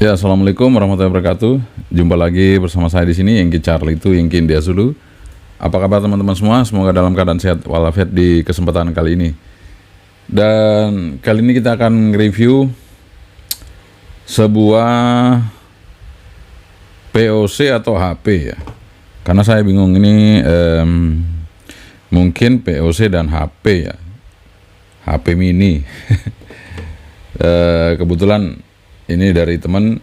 Ya, assalamualaikum warahmatullahi wabarakatuh. Jumpa lagi bersama saya di sini, Yengki Charlie itu Yengki India Zulu. Apa kabar teman-teman semua? Semoga dalam keadaan sehat walafiat di kesempatan kali ini. Dan kali ini kita akan review sebuah POC atau HP ya. Karena saya bingung ini mungkin POC dan HP ya. HP mini. Kebetulan ini dari teman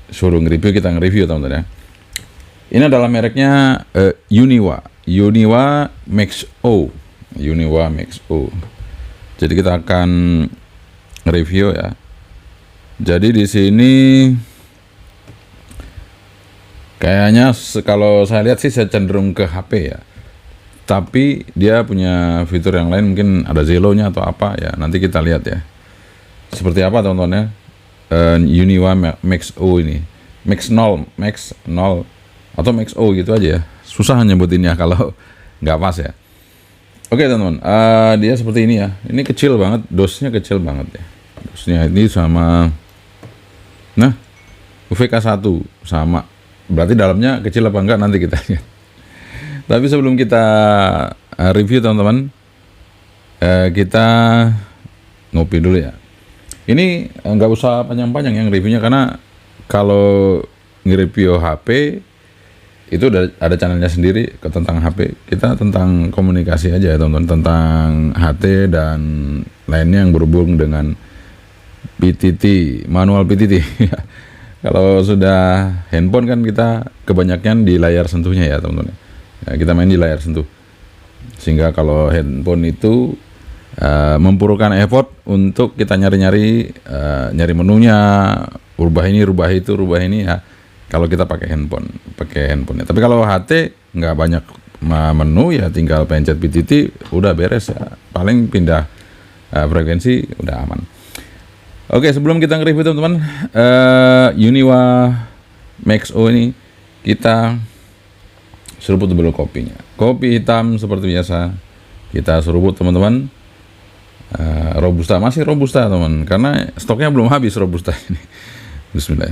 suruh nge-review, kita nge-review teman-teman ya. Ini adalah mereknya Uniwa Max O. Uniwa Max O. Jadi kita akan review ya. Jadi di sini kayaknya kalau saya lihat sih saya cenderung ke HP ya. Tapi dia punya fitur yang lain, mungkin ada Zelo-nya atau apa ya. Nanti kita lihat ya. Seperti apa teman-teman ya. Uniwa Max O ini, Max 0 atau Max O gitu aja ya. Susah nyebutinnya kalau nggak pas ya. Oke teman-teman, dia seperti ini ya. Ini kecil banget, dosnya kecil banget ya. Dosnya ini sama, nah UVK 1 sama. Berarti dalamnya kecil apa enggak nanti kita lihat. Tapi sebelum kita review teman-teman, kita ngopi dulu ya. Ini nggak usah panjang-panjang yang reviewnya, karena kalau nge-review HP itu ada channelnya sendiri tentang HP. Kita tentang komunikasi aja ya teman-teman, tentang HT dan lainnya yang berhubung dengan PTT, manual PTT. Kalau sudah handphone kan kita kebanyakan di layar sentuhnya ya teman-teman. Ya, kita main di layar sentuh, sehingga kalau handphone itu memperlukan effort untuk kita nyari menunya, rubah ini, rubah itu, rubah ini ya. Kalau kita pakai handphone ya. Tapi kalau HT nggak banyak menu ya, tinggal pencet PTT udah beres ya. Paling pindah frekuensi udah aman. Oke, sebelum kita nge-review teman-teman, Uniwa Max O ini kita seruput dulu kopinya. Kopi hitam seperti biasa kita seruput teman-teman. Robusta, masih robusta teman, karena stoknya belum habis robusta ini. Bismillah.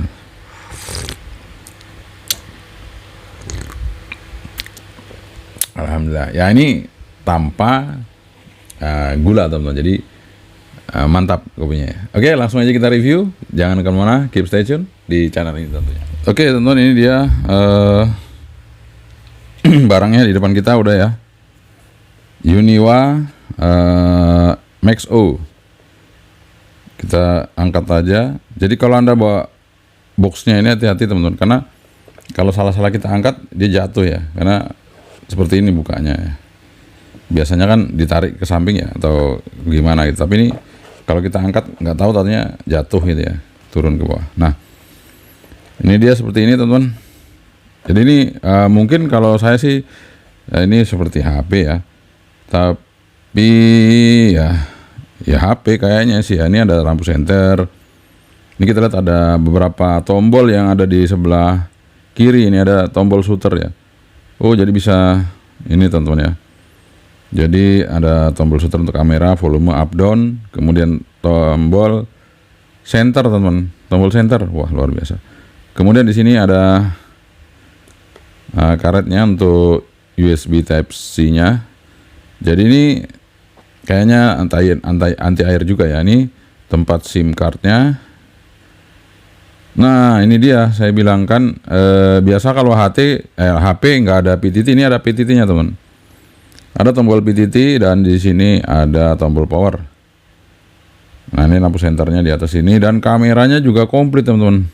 Alhamdulillah ya, ini tanpa gula teman-teman, jadi mantap kopinya. Oke, langsung aja kita review, jangan kemana-mana, keep stay tune di channel ini tentunya. Oke teman-teman, ini dia barangnya di depan kita udah ya. Uniwa Max O. Kita angkat aja. Jadi kalau Anda bawa boxnya ini hati-hati teman-teman, karena kalau salah-salah kita angkat dia jatuh ya, karena seperti ini bukanya ya. Biasanya kan ditarik ke samping ya atau gimana gitu, tapi ini kalau kita angkat nggak tahu tadinya jatuh gitu ya, turun ke bawah. Nah ini dia seperti ini teman-teman. Jadi ini mungkin kalau saya sih ini seperti HP ya, tapi ya HP kayaknya sih ya. Ini ada lampu senter. Ini kita lihat ada beberapa tombol yang ada di sebelah kiri. Ini ada tombol shooter ya. Oh, jadi bisa ini teman-teman ya. Jadi ada tombol shooter untuk kamera, volume up down, kemudian tombol center teman-teman. Tombol center, wah luar biasa. Kemudian di sini ada karetnya untuk USB Type C-nya. Jadi ini kayaknya anti air juga ya. Ini tempat SIM cardnya. Nah ini dia saya bilang kan, biasa kalau HP nggak ada PTT, ini ada PTT-nya teman. Ada tombol PTT dan di sini ada tombol power. Nah ini lampu senternya di atas ini, dan kameranya juga komplit teman-teman.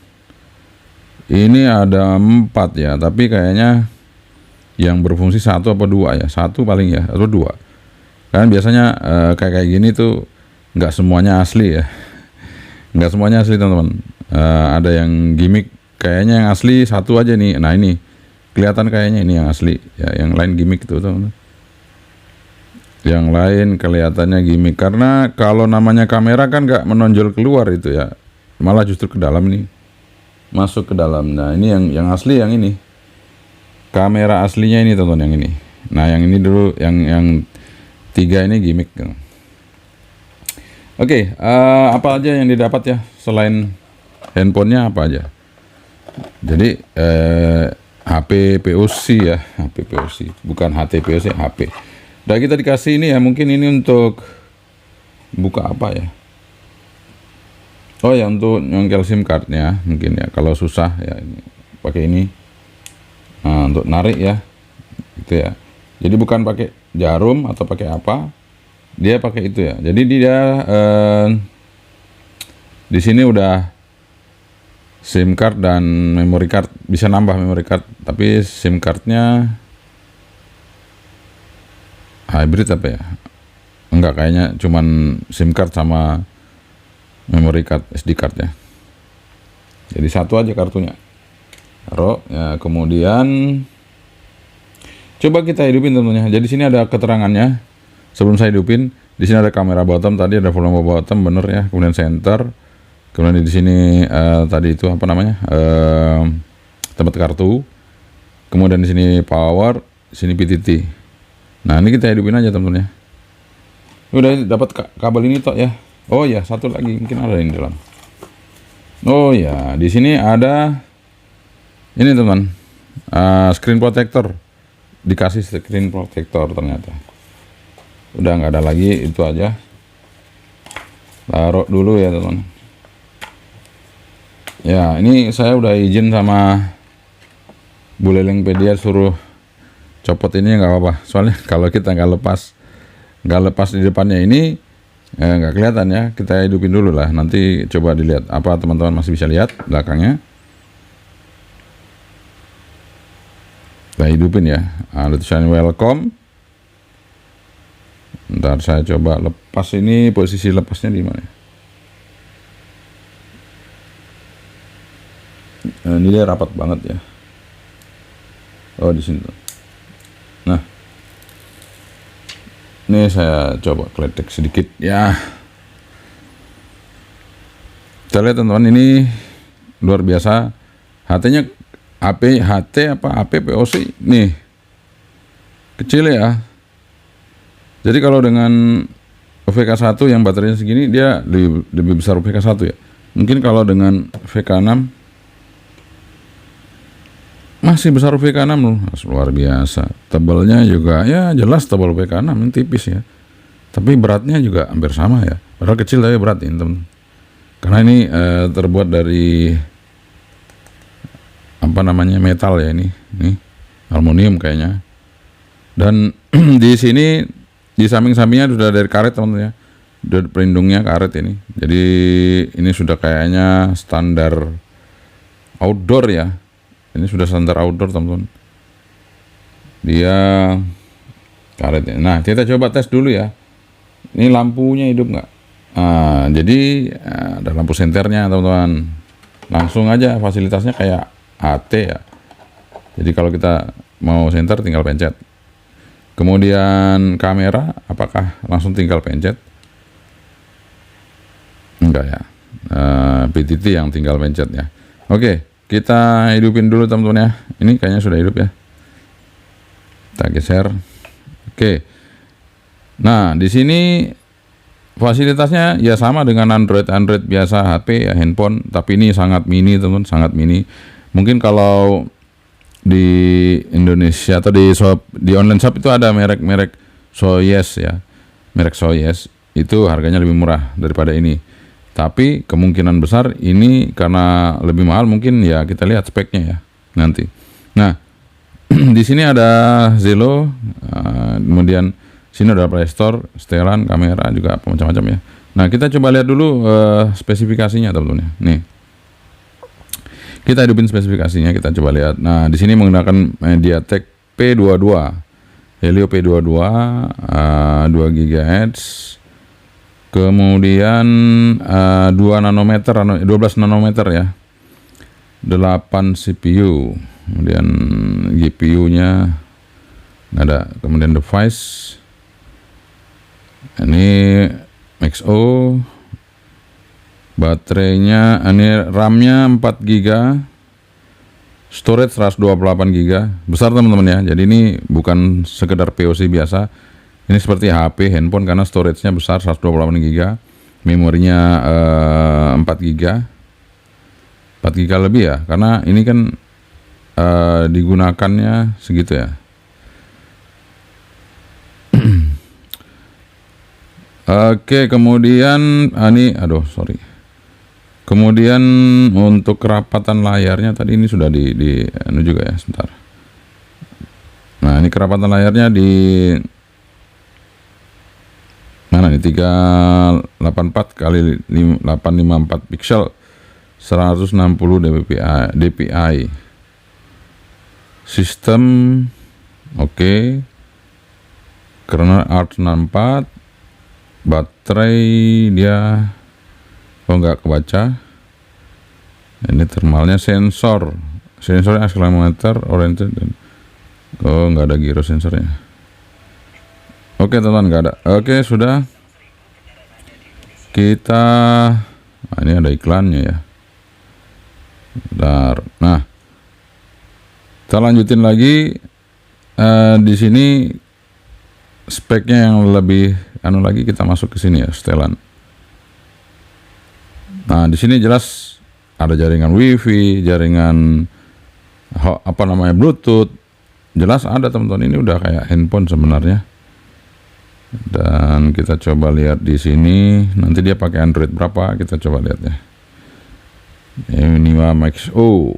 Ini ada 4 ya, tapi kayaknya yang berfungsi 1 apa 2 ya, 1 paling ya, atau 2. Kan biasanya kayak gini tuh nggak semuanya asli ya, nggak semuanya asli teman-teman. Ada yang gimmick, kayaknya yang asli 1 aja nih. Nah ini kelihatan kayaknya ini yang asli ya, yang lain gimmick tuh teman-teman. Yang lain kelihatannya gimmick, karena kalau namanya kamera kan nggak menonjol keluar itu ya, malah justru ke dalam nih, masuk ke dalam. Nah ini yang asli, yang ini kamera aslinya ini teman-teman, yang ini. Nah yang ini dulu, yang 3 ini gimmick. Oke, apa aja yang didapat ya selain handphonenya apa aja. Jadi HP POC ya, HP POC, bukan HTPOC, HP. Dan kita dikasih ini ya, mungkin ini untuk buka apa ya? Oh ya, untuk nyongkel SIM cardnya mungkin ya. Kalau susah ya ini pakai ini. Nah, untuk narik ya, gitu ya. Jadi bukan pakai jarum atau pakai apa, dia pakai itu ya. Jadi dia di sini udah SIM card dan memory card, bisa nambah memory card, tapi SIM cardnya hybrid apa ya? Enggak, kayaknya cuman SIM card sama memory card, SD card ya. Jadi satu aja kartunya. Taruh ya, kemudian coba kita hidupin tentunya. Jadi sini ada keterangannya. Sebelum saya hidupin, di sini ada kamera bottom, tadi ada volume bottom, bener ya. Kemudian center. Kemudian di sini tadi itu apa namanya? Tempat kartu. Kemudian di sini power, di sini PTT. Nah, ini kita hidupin aja teman-teman ya. Udah dapat kabel ini tok ya. Oh ya, satu lagi mungkin ada di dalam. Oh ya, di sini ada ini teman, screen protector. Dikasih screen protector ternyata. Udah nggak ada lagi, itu aja. Taruh dulu ya teman. Ya, ini saya udah izin sama Bu Lelengpedia suruh copot ini, nggak apa-apa. Soalnya kalau kita nggak lepas di depannya ini nggak kelihatan ya. Kita hidupin dulu lah, nanti coba dilihat apa teman-teman masih bisa lihat belakangnya. Kita hidupin ya, ada tulisan welcome. Ntar saya coba lepas ini, posisi lepasnya di mana. Nah, ini dia rapat banget ya. Oh, di sini. Nah, ini saya coba kletek sedikit ya. Kita lihat teman-teman, ini luar biasa. HT-nya HT POC nih. Kecil ya. Jadi kalau dengan VK1 yang baterainya segini, dia lebih besar VK1 ya. Mungkin kalau dengan VK6 masih besar VK6 loh, luar biasa. Tebalnya juga ya jelas tebal VK6, ini tipis ya. Tapi beratnya juga hampir sama ya. Padahal kecil tapi berat ini teman. Karena ini terbuat dari apa namanya, metal ya ini aluminium kayaknya. Dan di sini di samping-sampingnya sudah dari karet teman-teman ya. Sudah pelindungnya karet ini. Jadi ini sudah kayaknya standar outdoor ya. Ini sudah standar outdoor teman-teman. Dia karet ya. Nah, kita coba tes dulu ya. Ini lampunya hidup nggak? Jadi ada lampu senternya teman-teman. Langsung aja, fasilitasnya kayak HT ya. Jadi kalau kita mau senter tinggal pencet. Kemudian kamera, apakah langsung tinggal pencet? Enggak ya. PTT yang tinggal pencet ya. Oke, kita hidupin dulu teman-teman ya. Ini kayaknya sudah hidup ya. Kita geser. Oke. Nah, di sini fasilitasnya ya sama dengan Android biasa, HP ya, handphone, tapi ini sangat mini teman-teman, sangat mini. Mungkin kalau di Indonesia atau di online shop itu ada merek Soyes ya. Merek Soyes itu harganya lebih murah daripada ini. Tapi kemungkinan besar ini karena lebih mahal, mungkin ya kita lihat speknya ya nanti. Nah, di sini ada Zelo, kemudian sini ada Play Store, setelan, kamera juga macam-macam ya. Nah, kita coba lihat dulu spesifikasinya teman-teman ya. Nih. Kita hidupin spesifikasinya, kita coba lihat. Nah, di sini menggunakan MediaTek P22, Helio P22, 2 GHz, kemudian 2 nanometer, 12 nanometer ya, 8 CPU, kemudian GPU-nya ada, kemudian device, ini XO, baterainya, ini RAM-nya 4 GB, storage 128 GB, besar teman-teman ya. Jadi ini bukan sekedar POC biasa, ini seperti HP, handphone, karena storage-nya besar 128 GB, memorinya 4 GB. 4 GB lebih ya, karena ini kan digunakannya segitu ya. Oke, kemudian ini kemudian untuk kerapatan layarnya tadi ini sudah di ini juga ya, sebentar. Nah, ini kerapatan layarnya di mana nih, 384 kali 854 pixel, 160 dpi. Sistem oke. Kernel ARM64. Baterai dia nggak kebaca. Ini thermalnya, sensornya akselerometer oriented, nggak ada giro sensornya. Oke teman-teman, nggak ada. Oke, sudah. Kita ini ada iklannya ya. Bentar. Nah, kita lanjutin lagi. Di sini speknya yang lebih lagi, kita masuk ke sini ya, setelan. Nah, di sini jelas ada jaringan WiFi, jaringan Bluetooth. Jelas ada teman-teman, ini udah kayak handphone sebenarnya. Dan kita coba lihat di sini, nanti dia pakai Android berapa, kita coba lihat ya. Ini Max O.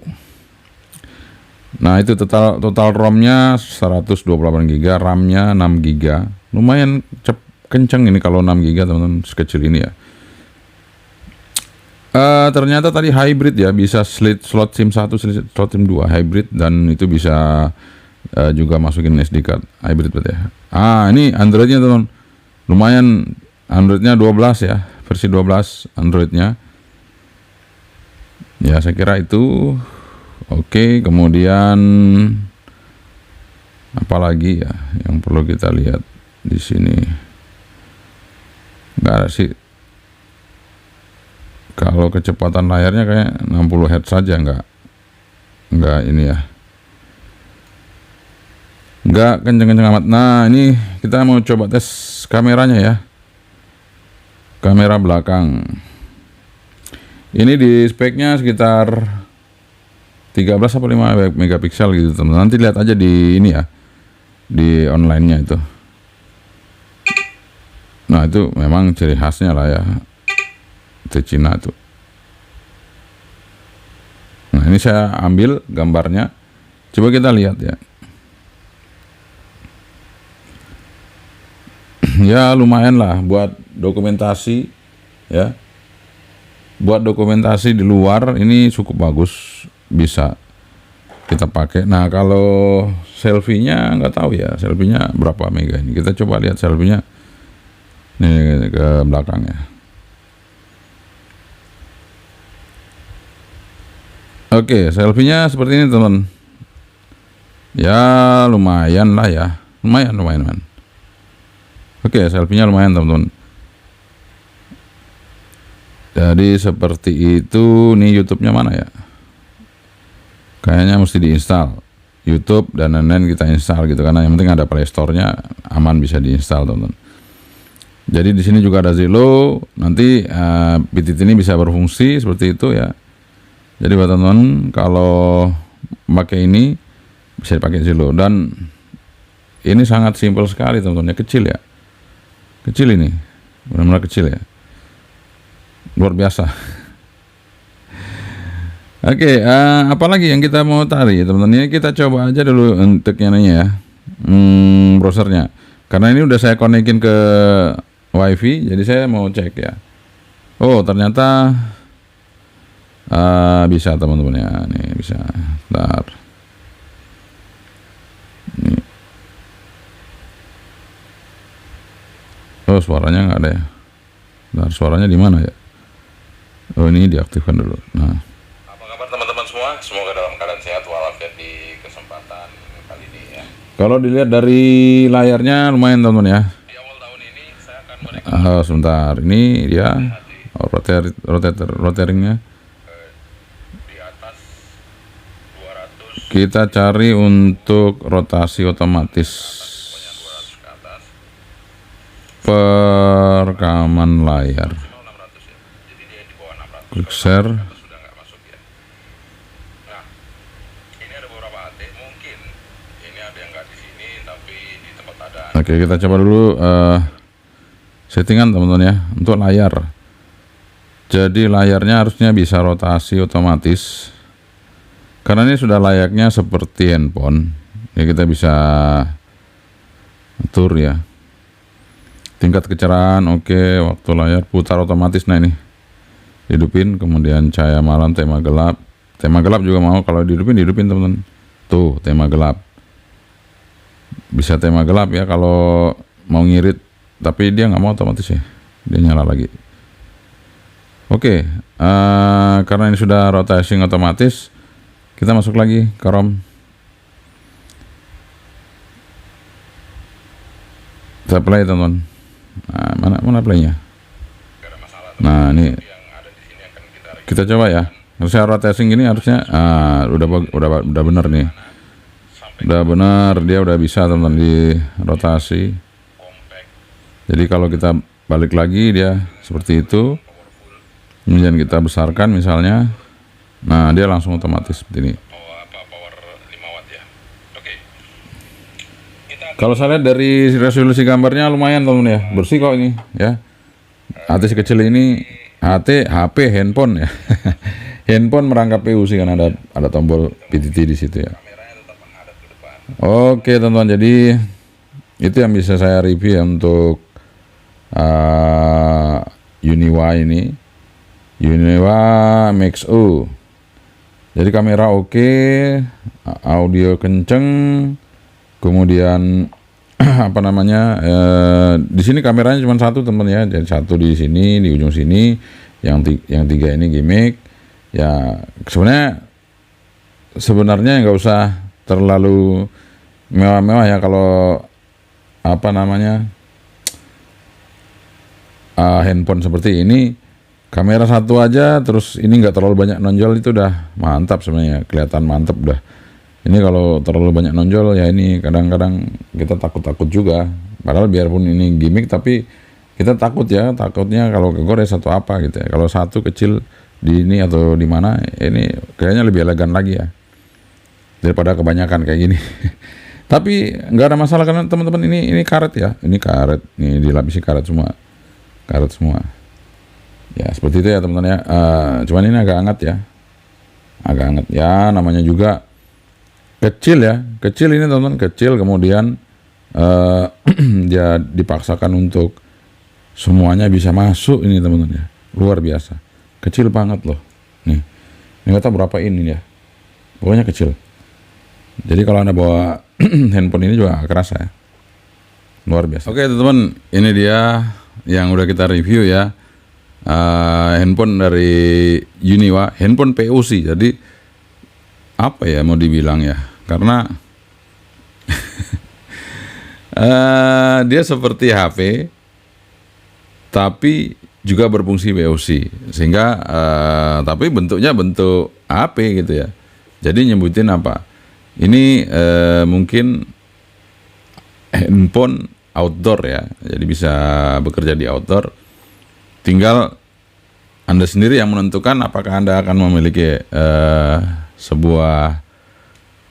Nah, itu total ROM-nya 128 GB, RAM-nya 6 GB. Lumayan kenceng ini kalau 6 GB teman-teman, sekecil ini ya. Ternyata tadi hybrid ya, bisa slot SIM 1, slot SIM 2 hybrid, dan itu bisa juga masukin SD card hybrid berarti ya. Ini Androidnya teman, lumayan. Androidnya 12 ya, versi 12 Androidnya ya, saya kira itu oke. Kemudian apalagi ya yang perlu kita lihat di sini? Nggak ada sih. Kalau kecepatan layarnya kayak 60 Hz saja, nggak ini ya, nggak kenceng-kenceng amat. Nah, ini kita mau coba tes kameranya ya, kamera belakang. Ini di speknya sekitar 13 atau 5 megapiksel gitu teman. Nanti lihat aja di ini ya, di online-nya itu. Nah, itu memang ciri khasnya lah ya, itu Cina tuh. Nah, ini saya ambil gambarnya, coba kita lihat ya. Ya lumayan lah buat dokumentasi ya, buat dokumentasi di luar ini cukup bagus, bisa kita pakai. Nah, kalau selfie-nya nggak tahu ya, selfie-nya berapa mega ini. Kita coba lihat selfie-nya nih ke belakangnya. Oke, selfie-nya seperti ini teman. Ya lumayan lah ya, lumayan. Oke, selfie-nya lumayan teman-teman. Jadi seperti itu. Nih YouTube-nya mana ya? Kayaknya mesti diinstal YouTube dan lain-lain, kita install gitu, karena yang penting ada Play Store-nya, aman, bisa diinstal teman-teman. Jadi di sini juga ada Zillow. Nanti PTT ini bisa berfungsi seperti itu ya. Jadi buat teman-teman kalau pakai ini bisa dipakai Zillow, dan ini sangat simpel sekali teman-teman ya, kecil ya. Kecil ini, benar-benar kecil ya. Luar biasa. Oke, apalagi yang kita mau tarik teman-teman, kita coba aja dulu untuk yang ini ya, browsernya. Karena ini udah saya konekin ke WiFi, jadi saya mau cek ya. Oh, ternyata bisa teman-teman ya, nih bisa. Bentar. Nih. Oh, suaranya nggak ada ya. Bentar, suaranya di mana ya? Oh, ini diaktifkan dulu. Nah. Apa kabar teman-teman semua? Semoga dalam keadaan sehat walafiat di kesempatan kali ini ya. Kalau dilihat dari layarnya lumayan teman-teman ya. Di awal tahun ini saya akan sebentar. Ini dia rotaringnya. Di atas 200. Kita cari untuk rotasi otomatis. Perekaman layar. Klik share. Oke, kita coba dulu settingan teman-teman ya untuk layar. Jadi layarnya harusnya bisa rotasi otomatis. Karena ini sudah layaknya seperti handphone. Ya kita bisa atur ya. Tingkat kecerahan oke, waktu layar putar otomatis. Nah ini hidupin, kemudian cahaya malam, tema gelap juga mau. Kalau dihidupin teman-teman. Tuh tema gelap, bisa tema gelap ya kalau mau ngirit, tapi dia nggak mau otomatis ya, dia nyala lagi. Oke, karena ini sudah rotation otomatis, kita masuk lagi ke ROM. Kita play teman-teman. Nah, mana playnya? Nah ini kita coba ya. Harusnya rotation gini harusnya udah bener nih. Udah benar, dia udah bisa teman-teman di rotasi. Jadi kalau kita balik lagi dia seperti itu, kemudian kita besarkan misalnya, nah dia langsung otomatis seperti ini. Kalau saya lihat dari resolusi gambarnya lumayan teman-teman ya, bersih kok ini ya. HT sekecil ini, HP handphone ya. Handphone merangkap PUC kan ada tombol PTT di situ ya. Oke teman-teman, jadi itu yang bisa saya review ya untuk Uniwa ini, Uniwa Max U. Jadi kamera oke, audio kenceng, kemudian apa namanya, di sini kameranya cuma satu teman ya, jadi satu di sini, di ujung sini, yang tiga ini gimmick ya. Sebenarnya nggak usah terlalu mewah-mewah ya kalau apa namanya, handphone seperti ini. Kamera satu aja, terus ini nggak terlalu banyak nonjol, itu udah mantap sebenarnya, kelihatan mantap udah. Ini kalau terlalu banyak nonjol ya ini kadang-kadang kita takut juga, padahal biarpun ini gimmick tapi kita takutnya kalau kegores atau apa gitu ya. Kalau satu kecil di ini atau di mana, ini kayaknya lebih elegan lagi ya daripada kebanyakan kayak gini. Tapi nggak ada masalah karena teman-teman ini karet ya, ini dilapisi karet semua ya, seperti itu ya teman-teman ya. Cuman ini agak hangat ya, namanya juga kecil ini teman-teman, kecil, kemudian dia dipaksakan untuk semuanya bisa masuk ini teman-teman ya, luar biasa, kecil banget loh. Nih nggak tahu berapa ini ya, pokoknya kecil. Jadi kalau Anda bawa handphone ini juga kerasa ya, luar biasa. Oke teman-teman, ini dia yang udah kita review ya, handphone dari Uniwa, handphone POC. Jadi apa ya mau dibilang ya, karena dia seperti HP tapi juga berfungsi POC, sehingga tapi bentuknya bentuk HP gitu ya. Jadi nyebutin apa? Ini mungkin handphone outdoor ya, jadi bisa bekerja di outdoor. Tinggal Anda sendiri yang menentukan apakah Anda akan memiliki sebuah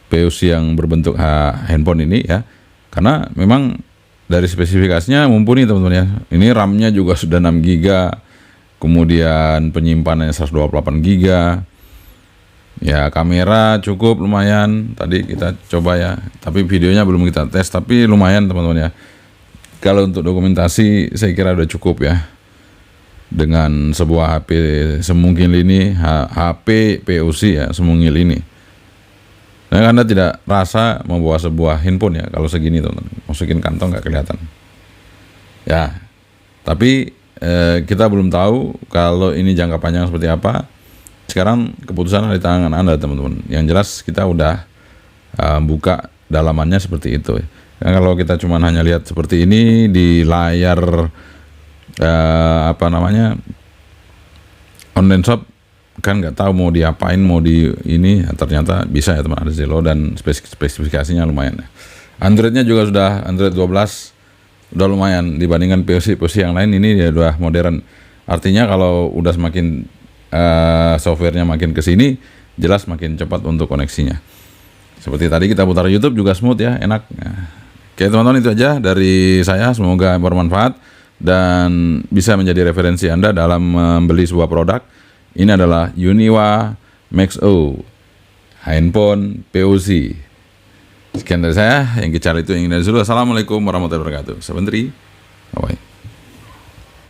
POC yang berbentuk handphone ini ya, karena memang dari spesifikasinya mumpuni teman-teman ya. Ini RAM-nya juga sudah 6 GB, kemudian penyimpanannya 128 GB ya, kamera cukup lumayan, tadi kita coba ya, tapi videonya belum kita tes, tapi lumayan teman-teman ya. Kalau untuk dokumentasi saya kira udah cukup ya, dengan sebuah HP semungil ini, HP POC ya, semungil ini. Nah, Anda tidak rasa membawa sebuah handphone ya kalau segini teman-teman, masukin kantong nggak kelihatan ya. Tapi kita belum tahu kalau ini jangka panjang seperti apa. Sekarang keputusan ada di tangan Anda teman-teman. Yang jelas kita udah buka dalamannya seperti itu. Nah, kalau kita cuma hanya lihat seperti ini di layar apa namanya, online shop, kan nggak tahu mau diapain, mau di ini, ternyata bisa ya teman, ada Zelo dan spesifikasinya lumayan ya. Androidnya juga sudah Android 12, udah lumayan dibandingkan POC yang lain. Ini ya udah modern, artinya kalau udah semakin softwarenya makin kesini, jelas makin cepat untuk koneksinya. Seperti tadi kita putar YouTube juga smooth ya, enak. Nah, oke teman-teman, itu aja dari saya, semoga bermanfaat dan bisa menjadi referensi Anda dalam membeli sebuah produk. Ini adalah Uniwa Max O, handphone POC. Sekian dari saya, yang bicara itu yang dari dulu. Assalamualaikum warahmatullahi wabarakatuh. Sebentar, bye.